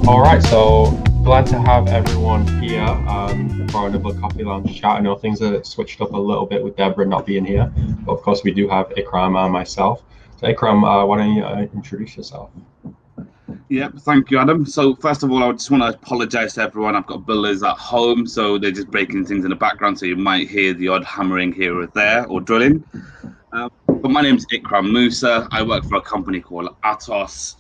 All right, so glad to have everyone here for another coffee lounge chat. I know things are switched up a little bit with Deborah not being here, but of course we do have Ikram and myself. So Ikram, why don't you introduce yourself? Yep, thank you, Adam. So first of all, I just want to apologize to everyone. I've got builders at home, so they're just breaking things in the background, so you might hear the odd hammering here or there or drilling. But my name is Ikram Musa. I work for a company called Atos,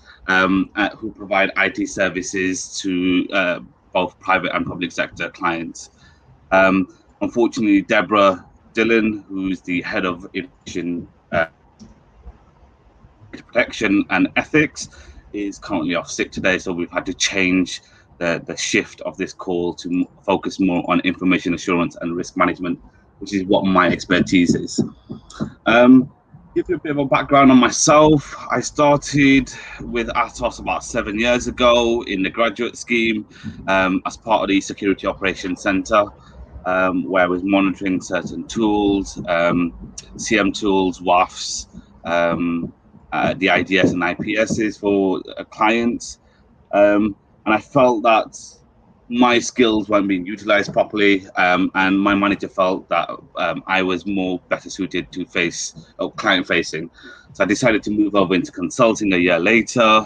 who provide IT services to both private and public sector clients. Unfortunately, Deborah Dillon, who's the head of information protection and ethics, is currently off sick today, so we've had to change the shift of this call to focus more on information assurance and risk management, which is what my expertise is. Give you a bit of a background on myself. I started with Atos about 7 years ago in the graduate scheme as part of the Security Operations Center, where I was monitoring certain tools, CM tools, WAFs, the IDS and IPSs for clients. And I felt that my skills weren't being utilized properly, and my manager felt that I was more better suited to client facing. So I decided to move over into consulting a year later,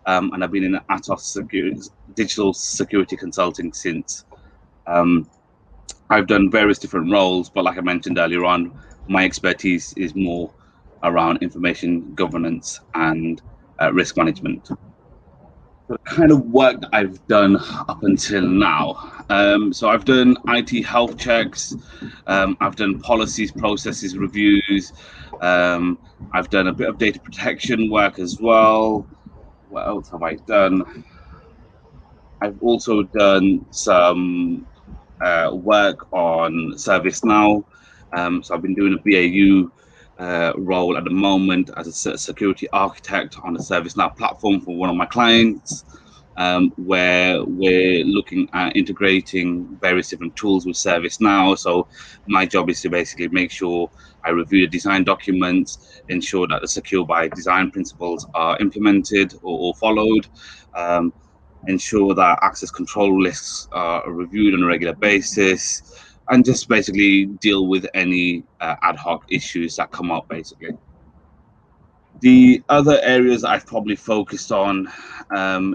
and I've been in Atos digital security consulting since. I've done various different roles, but like I mentioned earlier on, my expertise is more around information governance and risk management. The kind of work that I've done up until now. So I've done IT health checks, I've done policies, processes, reviews, I've done a bit of data protection work as well. What else have I done? I've also done some work on ServiceNow. So I've been doing a BAU role at the moment as a security architect on the ServiceNow platform for one of my clients, where we're looking at integrating various different tools with ServiceNow. So my job is to basically make sure I review the design documents, ensure that the secure by design principles are implemented or followed, ensure that access control lists are reviewed on a regular basis, and just basically deal with any ad hoc issues that come up, basically. The other areas I've probably focused on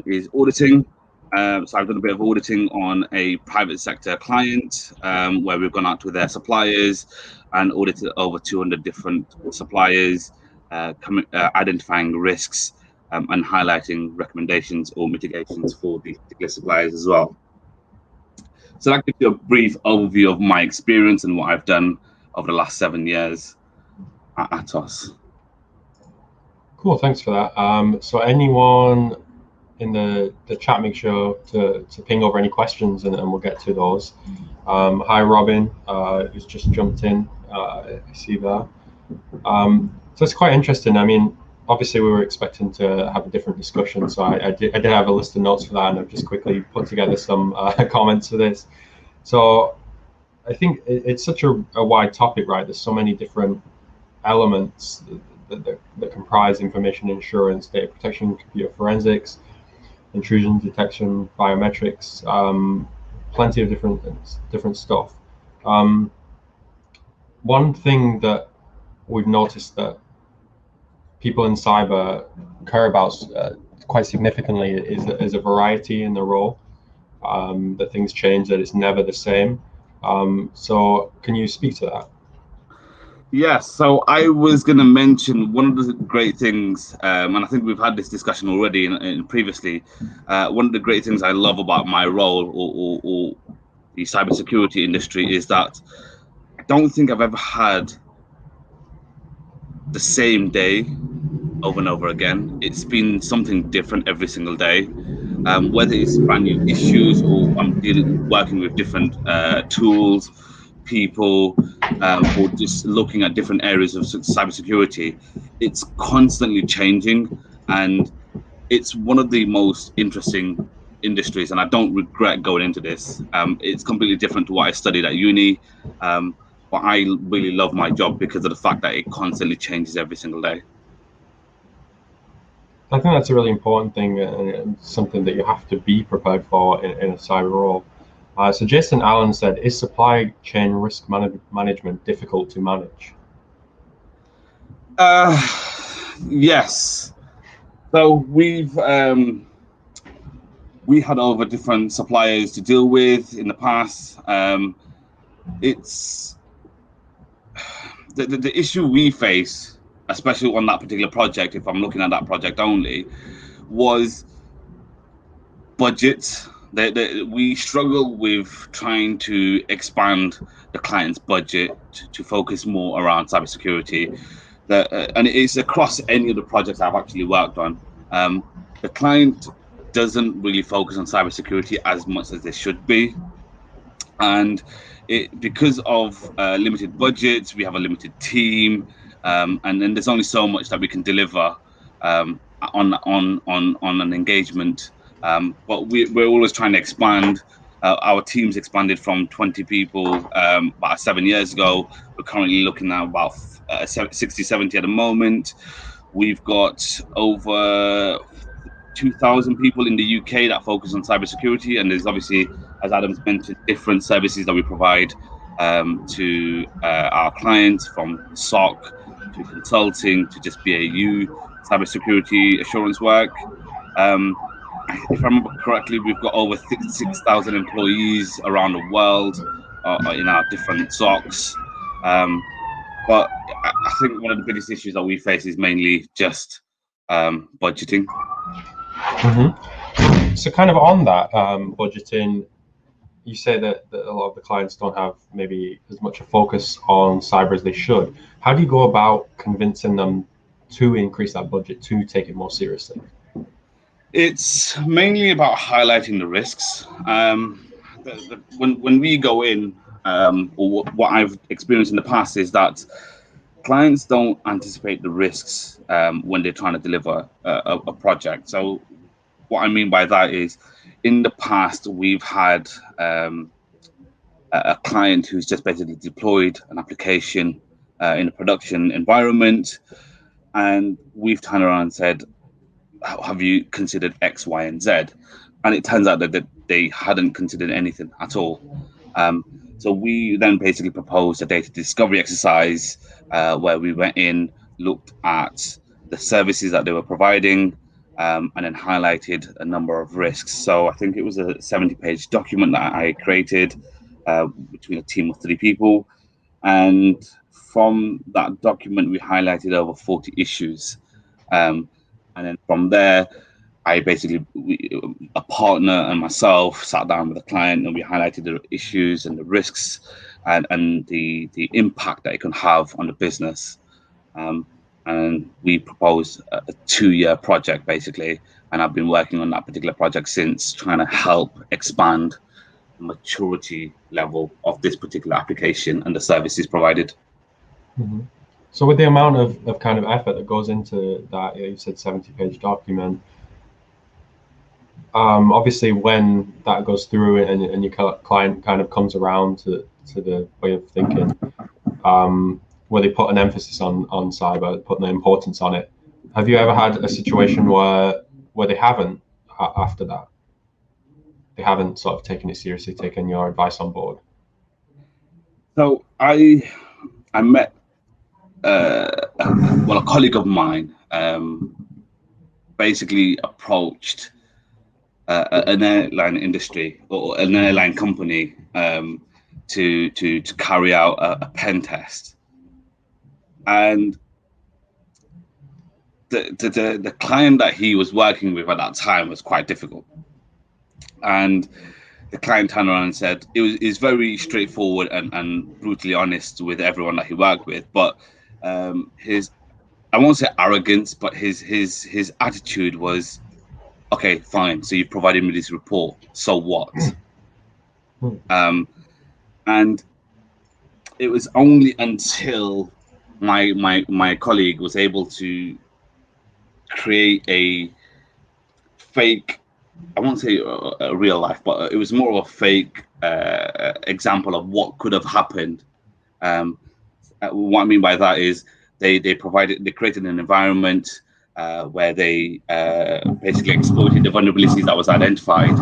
is auditing. So I've done a bit of auditing on a private sector client where we've gone out to their suppliers and audited over 200 different suppliers, identifying risks and highlighting recommendations or mitigations for these particular suppliers as well. So that gives you a brief overview of my experience and what I've done over the last 7 years at Atos. Cool, thanks for that. So anyone in the chat, make sure to ping over any questions and we'll get to those. Hi, Robin, who's just jumped in. I see there. So it's quite interesting. I mean, obviously we were expecting to have a different discussion, so I did have a list of notes for that, and I've just quickly put together some comments for this. So I think it's such a wide topic, right? There's so many different elements that comprise information insurance, data protection, computer forensics, intrusion detection, biometrics, plenty of different stuff. One thing that we've noticed that people in cyber care about quite significantly is a variety in the role, that things change, that it's never the same. So can you speak to that? Yes, so I was going to mention one of the great things, and I think we've had this discussion already in previously. One of the great things I love about my role or the cybersecurity industry is that I don't think I've ever had the same day over and over again. It's been something different every single day, whether it's brand new issues or I'm working with different tools, people, or just looking at different areas of cybersecurity. It's constantly changing, and it's one of the most interesting industries, and I don't regret going into this. It's completely different to what I studied at uni, but I really love my job because of the fact that it constantly changes every single day. I think that's a really important thing and something that you have to be prepared for in a cyber role. So Jason Allen said, "Is supply chain risk management difficult to manage?" Yes. So we had over different suppliers to deal with in the past. It's the issue we face, especially on that particular project, if I'm looking at that project only, was budget. We struggle with trying to expand the client's budget to focus more around cybersecurity. And it's across any of the projects I've actually worked on. The client doesn't really focus on cybersecurity as much as they should be. And because of limited budgets, we have a limited team, and then there's only so much that we can deliver on an engagement. But we're always trying to expand. Our team's expanded from 20 people about 7 years ago. We're currently looking at about 60, 70 at the moment. We've got over 2,000 people in the UK that focus on cybersecurity, and there's obviously, as Adam's mentioned, different services that we provide to our clients, from SOC to consulting to just BAU cybersecurity assurance work. If I remember correctly, we've got over 6,000 employees around the world in our different SOCs. But I think one of the biggest issues that we face is mainly just budgeting. Mm-hmm. So kind of on that budgeting, you say that a lot of the clients don't have maybe as much a focus on cyber as they should. How do you go about convincing them to increase that budget, to take it more seriously? It's mainly about highlighting the risks. When we go in, or what I've experienced in the past is that clients don't anticipate the risks when they're trying to deliver a project. So what I mean by that is, in the past, we've had a client who's just basically deployed an application in a production environment, and we've turned around and said, have you considered X, Y, and Z? And it turns out that they hadn't considered anything at all. So we then basically proposed a data discovery exercise where we went in, looked at the services that they were providing, and then highlighted a number of risks. So I think it was a 70-page document that I created between a team of 3 people. And from that document, we highlighted over 40 issues. And then from there, I basically, a partner and myself sat down with the client, and we highlighted the issues and the risks and the impact that it can have on the business. And we proposed a 2-year project, basically. And I've been working on that particular project since, trying to help expand the maturity level of this particular application and the services provided. Mm-hmm. So with the amount of kind of effort that goes into that, you said 70-page document, obviously when that goes through and your client kind of comes around to the way of thinking, where they put an emphasis on cyber, putting the importance on it. Have you ever had a situation where they haven't, after that, they haven't sort of taken it seriously, taken your advice on board? So I met a colleague of mine basically approached an airline industry or an airline company to carry out a pen test, and the client that he was working with at that time was quite difficult. And the client turned around and said it's very straightforward and brutally honest with everyone that he worked with, but his, I won't say arrogance, but his attitude was, okay, fine, so you provided me this report, so what? And it was only until my colleague was able to create a fake, I won't say a real life, but it was more of a fake example of what could have happened. What I mean by that is they created an environment. where they basically exploited the vulnerabilities that was identified.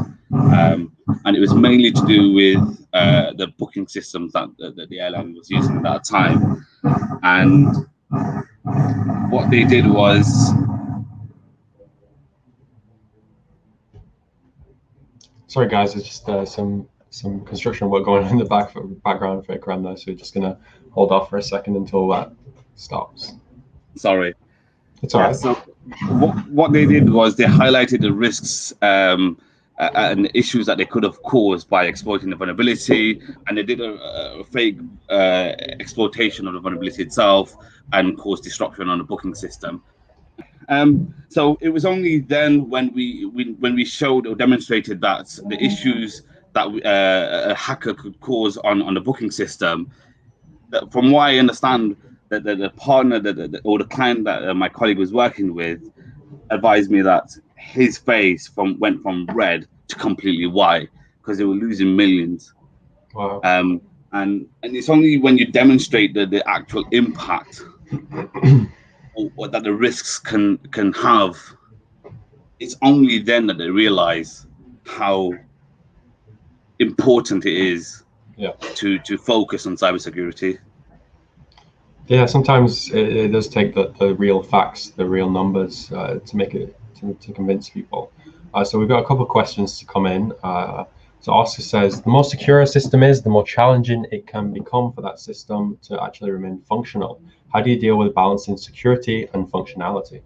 And it was mainly to do with the booking systems that the airline was using at that time. And what they did was... Sorry, guys, it's just some construction work going on in the background for Ikram there, so we're just gonna hold off for a second until that stops. Sorry. It's all right. So what they did was they highlighted the risks and issues that they could have caused by exploiting the vulnerability, and they did a fake exploitation of the vulnerability itself and caused disruption on the booking system. So it was only then when we showed or demonstrated that the issues that a hacker could cause on the booking system, that from what I understand, that the partner or the client that my colleague was working with advised me that his face went from red to completely white because they were losing millions. Wow. And it's only when you demonstrate the actual impact or that the risks can have, it's only then that they realize how important it is to focus on cybersecurity. Yeah, sometimes it does take the real facts, the real numbers to make it to convince people. So we've got a couple of questions to come in. So Oscar says, the more secure a system is, the more challenging it can become for that system to actually remain functional. How do you deal with balancing security and functionality?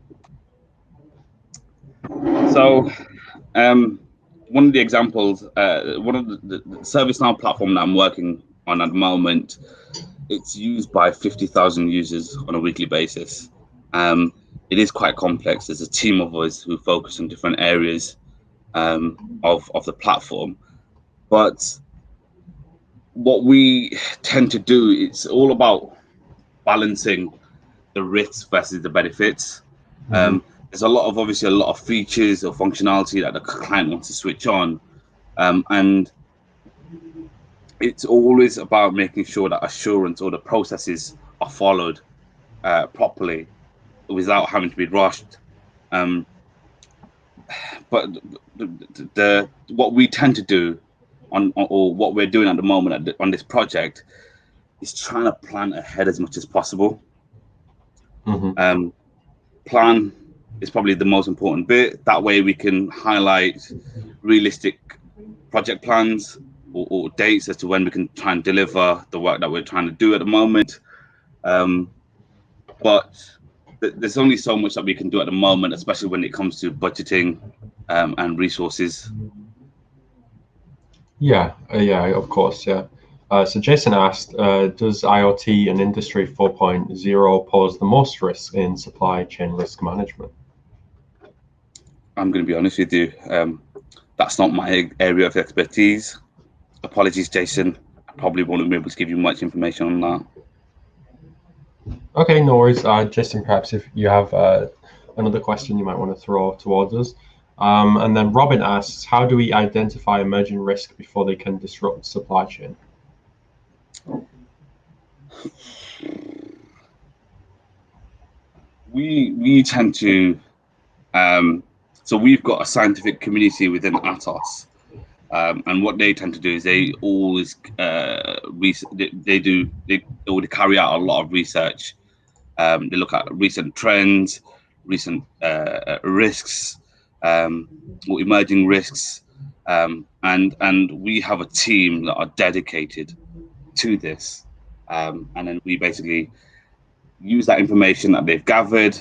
So one of the examples, one of the ServiceNow platform that I'm working on at the moment, it's used by 50,000 users on a weekly basis. It is quite complex. There's a team of us who focus on different areas of the platform. But what we tend to do, it's all about balancing the risks versus the benefits. There's obviously a lot of features or functionality that the client wants to switch on. And it's always about making sure that assurance or the processes are followed properly without having to be rushed. But what we tend to do or what we're doing at the moment on this project is trying to plan ahead as much as possible. Plan is probably the most important bit. That way we can highlight realistic project plans or dates as to when we can try and deliver the work that we're trying to do at the moment. But there's only so much that we can do at the moment, especially when it comes to budgeting and resources. Yeah, of course, yeah. So Jason asked, does IoT and Industry 4.0 pose the most risk in supply chain risk management? I'm going to be honest with you. That's not my area of expertise. Apologies, Jason. I probably won't be able to give you much information on that. Okay, no worries. Jason, perhaps if you have another question you might want to throw towards us. And then Robin asks, how do we identify emerging risk before they can disrupt the supply chain? We tend to, so we've got a scientific community within Atos. And what they tend to do is they always they carry out a lot of research. They look at recent trends, recent risks, or emerging risks, and we have a team that are dedicated to this. And then we basically use that information that they've gathered,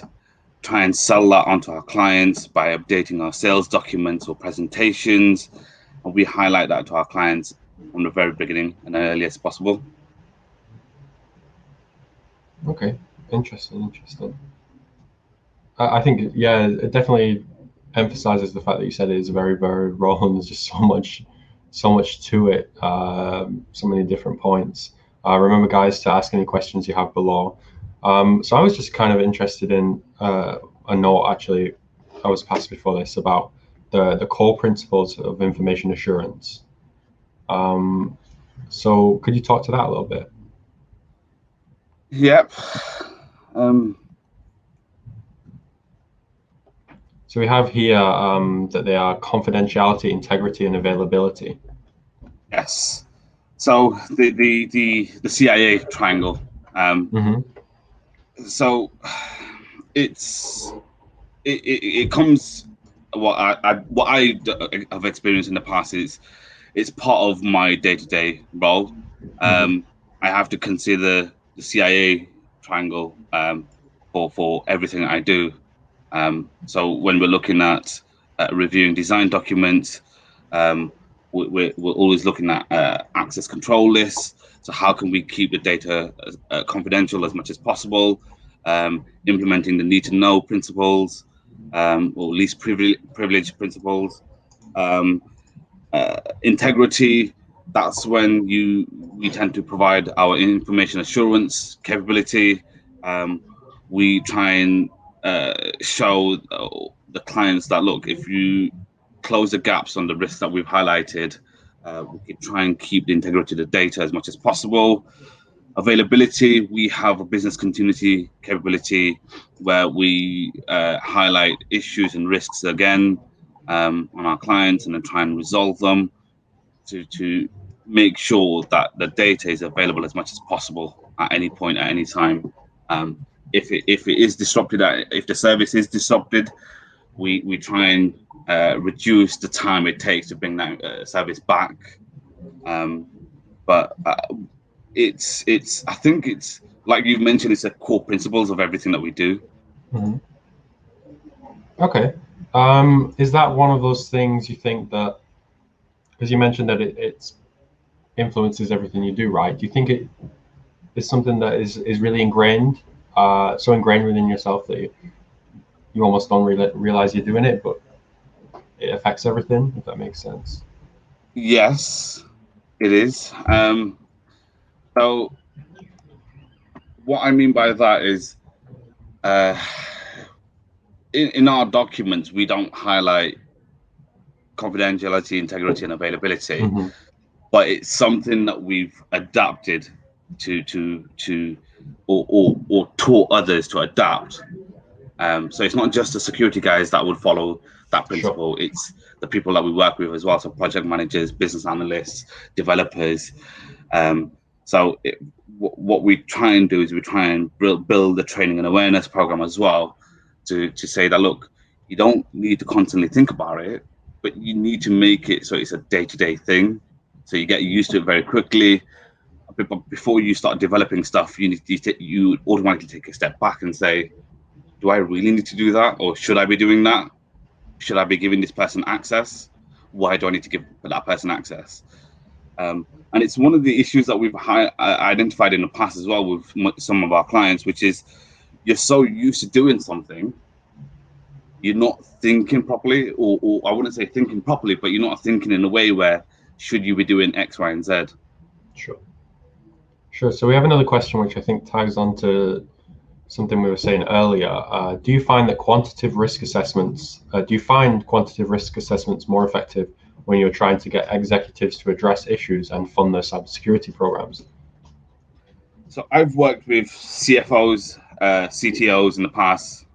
try and sell that onto our clients by updating our sales documents or presentations. And we highlight that to our clients from the very beginning and early as possible. Okay, interesting. I think, yeah, it definitely emphasizes the fact that you said it is a very varied role and there's just so much to it, so many different points. Remember, guys, to ask any questions you have below. So I was just kind of interested in a note, actually, I was passed before this about the core principles of information assurance. So could you talk to that a little bit? Yep. So we have here that they are confidentiality, integrity, and availability. Yes. So the CIA triangle. So it comes. What I have experienced in the past is it's part of my day-to-day role. I have to consider the CIA triangle for everything I do. So when we're looking at reviewing design documents, we're always looking at access control lists. So how can we keep the data confidential as much as possible? Implementing the need to know principles, or least privilege principles. Integrity, that's when we tend to provide our information assurance capability. We try and show the clients that, look, if you close the gaps on the risks that we've highlighted, we can try and keep the integrity of the data as much as possible. Availability, we have a business continuity capability where we highlight issues and risks again on our clients and then try and resolve them to make sure that the data is available as much as possible at any point, at any time. If it is disrupted, if the service is disrupted, we try and reduce the time it takes to bring that service back. But I think it's like you've mentioned, it's a core principles of everything that we do. Okay. Is that one of those things you think that, because you mentioned that it influences everything you do, right? Do you think it is something that is really ingrained, so ingrained within yourself that you almost don't realize you're doing it, but it affects everything, if that makes sense? Yes, it is. So what I mean by that is, in our documents, we don't highlight confidentiality, integrity, and availability, but it's something that we've adapted or taught others to adapt. So it's not just the security guys that would follow that principle. Sure. It's the people that we work with as well. So project managers, business analysts, developers. So what we try and do is we try and build the training and awareness program as well to say that, look, you don't need to constantly think about it, but you need to make it so it's a day-to-day thing. So you get used to it very quickly. Before you start developing stuff, you automatically take a step back and say, do I really need to do that? Or should I be doing that? Should I be giving this person access? Why do I need to give that person access? And it's one of the issues that we've identified in the past as well with some of our clients, which is you're so used to doing something, you're not thinking properly, or I wouldn't say thinking properly, but you're not thinking in a way where should you be doing X, Y, and Z? Sure. So we have another question, which I think tags on to something we were saying earlier. Do you find quantitative risk assessments more effective when you're trying to get executives to address issues and fund their cybersecurity programs? So I've worked with CFOs, CTOs in the past.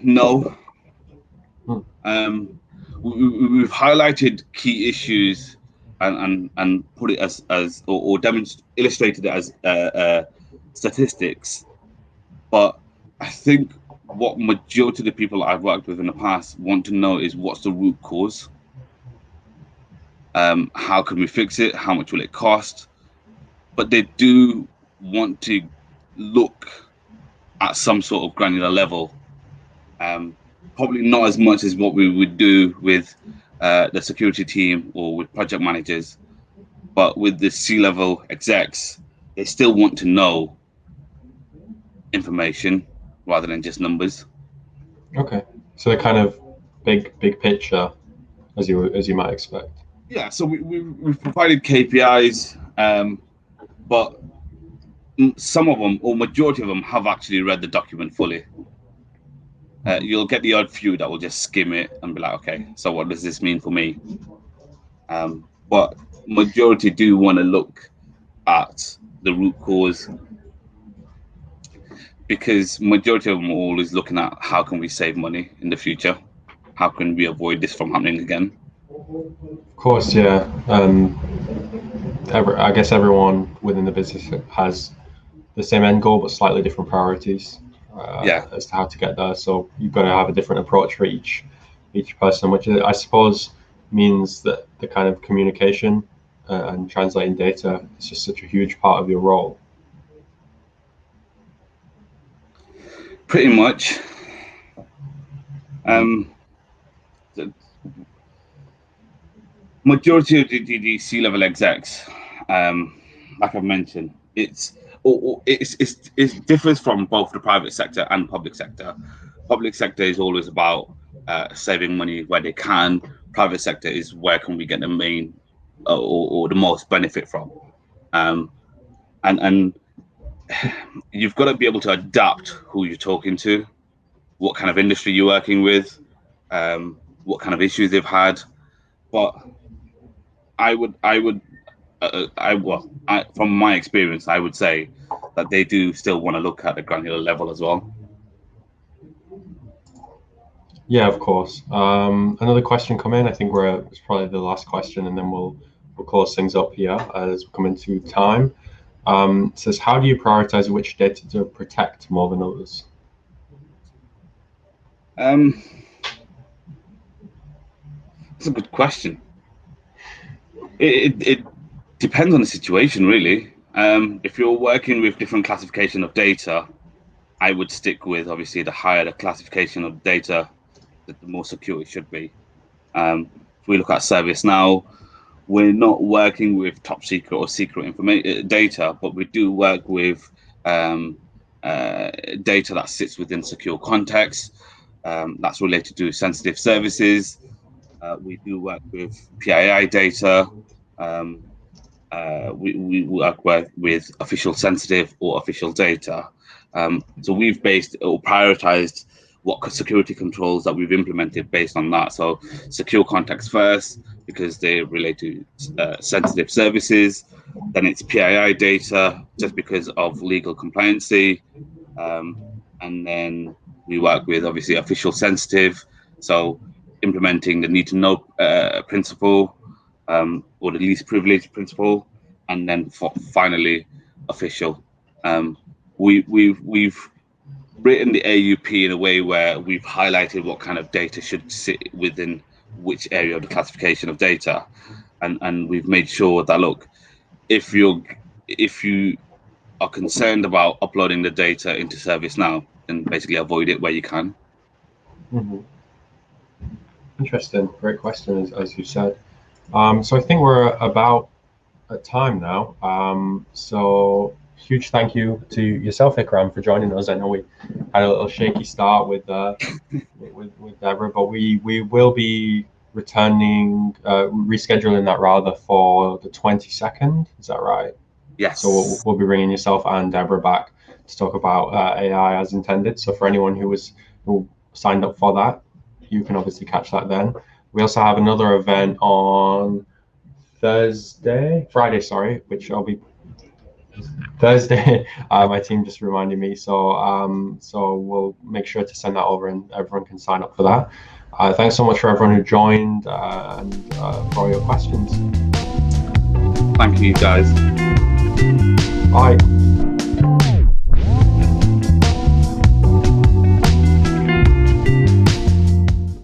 No. We've highlighted key issues and put it as or illustrated it as statistics, but I think what majority of the people I've worked with in the past want to know is what's the root cause. How can we fix it? How much will it cost? But they do want to look at some sort of granular level. Probably not as much as what we would do with the security team or with project managers, but with the C-level execs, they still want to know information rather than just numbers. Okay, so they're kind of big picture, as you might expect. Yeah, so we've provided KPIs, but some of them, or majority of them, have actually read the document fully. You'll get the odd few that will just skim it and be like, okay, so what does this mean for me? But majority do want to look at the root cause. because majority of them are always looking at how can we save money in the future, how can we avoid this from happening again. Of course, yeah. I guess everyone within the business has the same end goal, but slightly different priorities as to how to get there. So you've got to have a different approach for each person, which I suppose means that the kind of communication and translating data is just such a huge part of your role. Pretty much. The majority of the C-level execs, like I've mentioned, it differs from both the private sector and public sector. Public sector is always about saving money where they can. Private sector is where can we get the main or the most benefit from. And you've got to be able to adapt who you're talking to, what kind of industry you're working with, what kind of issues they've had. But from my experience, I would say that they do still want to look at the granular level as well. Yeah, of course. Another question come in. I think it's probably the last question, and then we'll close things up here as we come into time. It says, how do you prioritize which data to protect more than others? That's a good question. It depends on the situation, really. If you're working with different classification of data, I would stick with obviously the higher the classification of data, the more secure it should be. If we look at ServiceNow, we're not working with top secret or secret information data, but we do work with data that sits within secure context. That's related to sensitive services. We do work with PII data. We work with official sensitive or official data. So we've based or prioritized what security controls that we've implemented based on that. So secure context first, because they relate to sensitive services. Then it's PII data, just because of legal compliancy. And then we work with obviously official sensitive. So implementing the need to know principle, or the least privileged principle, and then finally official. We've written the AUP in a way where we've highlighted what kind of data should sit within which area of the classification of data, and we've made sure that, look, if you are concerned about uploading the data into ServiceNow, then basically avoid it where you can. Mm-hmm. Interesting, great question, as you said. So I think we're about at time now. So huge thank you to yourself, Ikram, for joining us. I know we had a little shaky start with Deborah, but we will be returning, rescheduling that rather for the 22nd. Is that right? Yes. So we'll be bringing yourself and Deborah back to talk about AI as intended. So for anyone who signed up for that, you can obviously catch that then. We also have another event on Friday, which I'll be Thursday. My team just reminded me, so we'll make sure to send that over, and everyone can sign up for that. Thanks so much for everyone who joined and for all your questions. Thank you, guys. Bye.